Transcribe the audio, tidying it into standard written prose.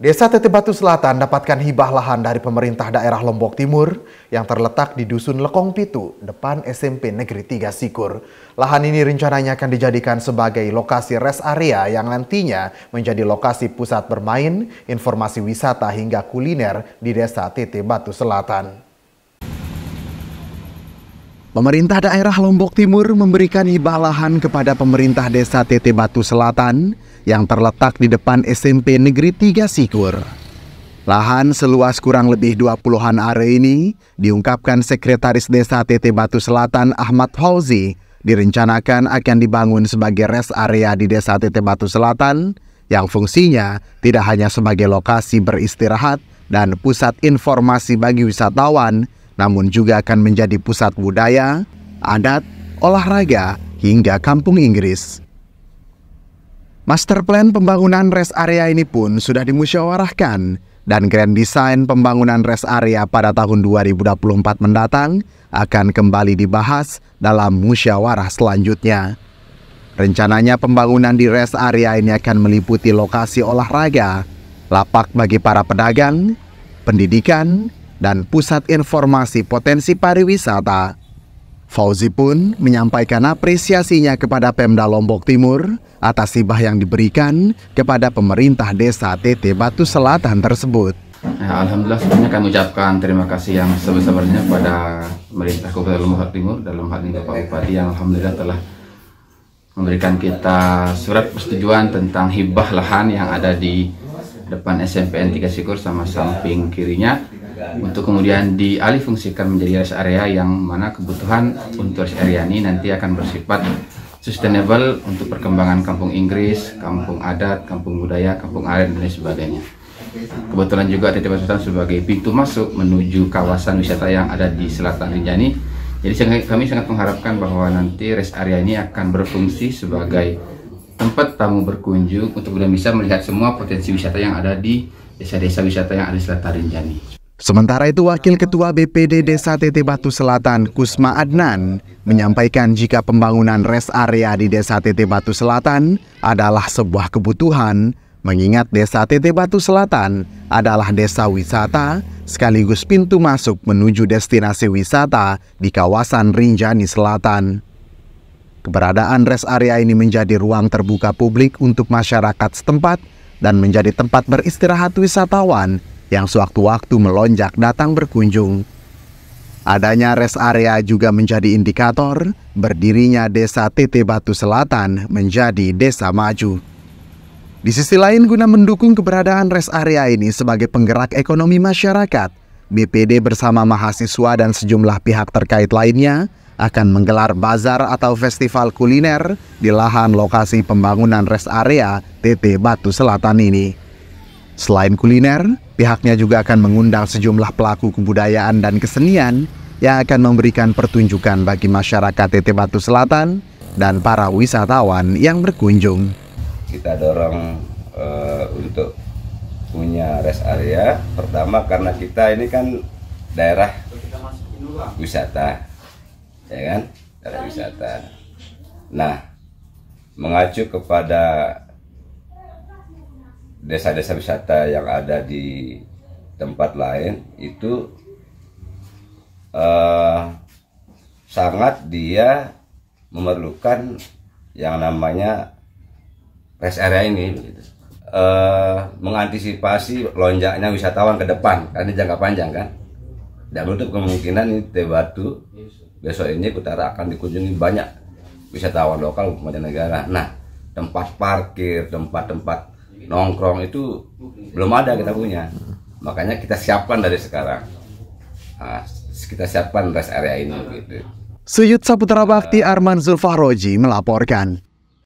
Desa Teteh Batu Selatan dapatkan hibah lahan dari pemerintah daerah Lombok Timur yang terletak di Dusun Lekong Pitu, depan SMP Negeri 3 Sikur. Lahan ini rencananya akan dijadikan sebagai lokasi rest area yang nantinya menjadi lokasi pusat bermain, informasi wisata hingga kuliner di Desa Teteh Batu Selatan. Pemerintah daerah Lombok Timur memberikan hibah lahan kepada pemerintah Desa Teteh Batu Selatan yang terletak di depan SMP Negeri 3 Sikur. Lahan seluas kurang lebih 20-an are ini diungkapkan Sekretaris Desa Teteh Batu Selatan Ahmad Fauzi direncanakan akan dibangun sebagai rest area di Desa Teteh Batu Selatan yang fungsinya tidak hanya sebagai lokasi beristirahat dan pusat informasi bagi wisatawan, namun juga akan menjadi pusat budaya, adat, olahraga, hingga kampung Inggris. Master plan pembangunan rest area ini pun sudah dimusyawarahkan dan grand design pembangunan rest area pada tahun 2024 mendatang akan kembali dibahas dalam musyawarah selanjutnya. Rencananya pembangunan di rest area ini akan meliputi lokasi olahraga, lapak bagi para pedagang, pendidikan, dan pusat informasi potensi pariwisata. Fauzi pun menyampaikan apresiasinya kepada Pemda Lombok Timur atas hibah yang diberikan kepada pemerintah Desa Teteh Batu Selatan tersebut. Alhamdulillah, sebenarnya kami ucapkan terima kasih yang sebesar-besarnya kepada pemerintah Kabupaten Lombok Timur, dalam hal ini Bapak Bupati yang alhamdulillah telah memberikan kita surat persetujuan tentang hibah lahan yang ada di depan SMPN 3 Sikur sama samping kirinya, untuk kemudian dialihfungsikan menjadi rest area yang mana kebutuhan untuk rest area ini nanti akan bersifat sustainable untuk perkembangan kampung Inggris, kampung adat, kampung budaya, kampung adat, dan lain sebagainya. Kebetulan juga Teteh Batu Selatan sebagai pintu masuk menuju kawasan wisata yang ada di Selatan Rinjani. Jadi kami sangat mengharapkan bahwa nanti rest area ini akan berfungsi sebagai tempat tamu berkunjung untuk kemudian bisa melihat semua potensi wisata yang ada di desa-desa wisata yang ada di Selatan Rinjani. Sementara itu, Wakil Ketua BPD Desa Teteh Batu Selatan, Kusma Adnan, menyampaikan jika pembangunan rest area di Desa Teteh Batu Selatan adalah sebuah kebutuhan, mengingat Desa Teteh Batu Selatan adalah desa wisata sekaligus pintu masuk menuju destinasi wisata di kawasan Rinjani Selatan. Keberadaan rest area ini menjadi ruang terbuka publik untuk masyarakat setempat dan menjadi tempat beristirahat wisatawan yang sewaktu-waktu melonjak datang berkunjung. Adanya rest area juga menjadi indikator berdirinya Desa Teteh Batu Selatan menjadi desa maju. Di sisi lain, guna mendukung keberadaan rest area ini sebagai penggerak ekonomi masyarakat, BPD bersama mahasiswa dan sejumlah pihak terkait lainnya akan menggelar bazar atau festival kuliner di lahan lokasi pembangunan rest area Teteh Batu Selatan ini. Selain kuliner, pihaknya juga akan mengundang sejumlah pelaku kebudayaan dan kesenian yang akan memberikan pertunjukan bagi masyarakat Teteh Batu Selatan dan para wisatawan yang berkunjung. Kita dorong untuk punya rest area, pertama karena kita ini kan daerah wisata, ya kan, daerah wisata. Nah, mengacu kepada desa-desa wisata yang ada di tempat lain itu sangat dia memerlukan yang namanya rest area ini, mengantisipasi lonjaknya wisatawan ke depan karena jangka panjang kan. Dan menutup kemungkinan ini Teteh Batu besok ini utara akan dikunjungi banyak wisatawan lokal mancanegara. Nah, tempat parkir, tempat-tempat nongkrong itu belum ada kita punya, makanya kita siapkan dari sekarang. Nah, kita siapkan rest area ini gitu. Suyut Saputra Bakti Arman Zulfahroji melaporkan.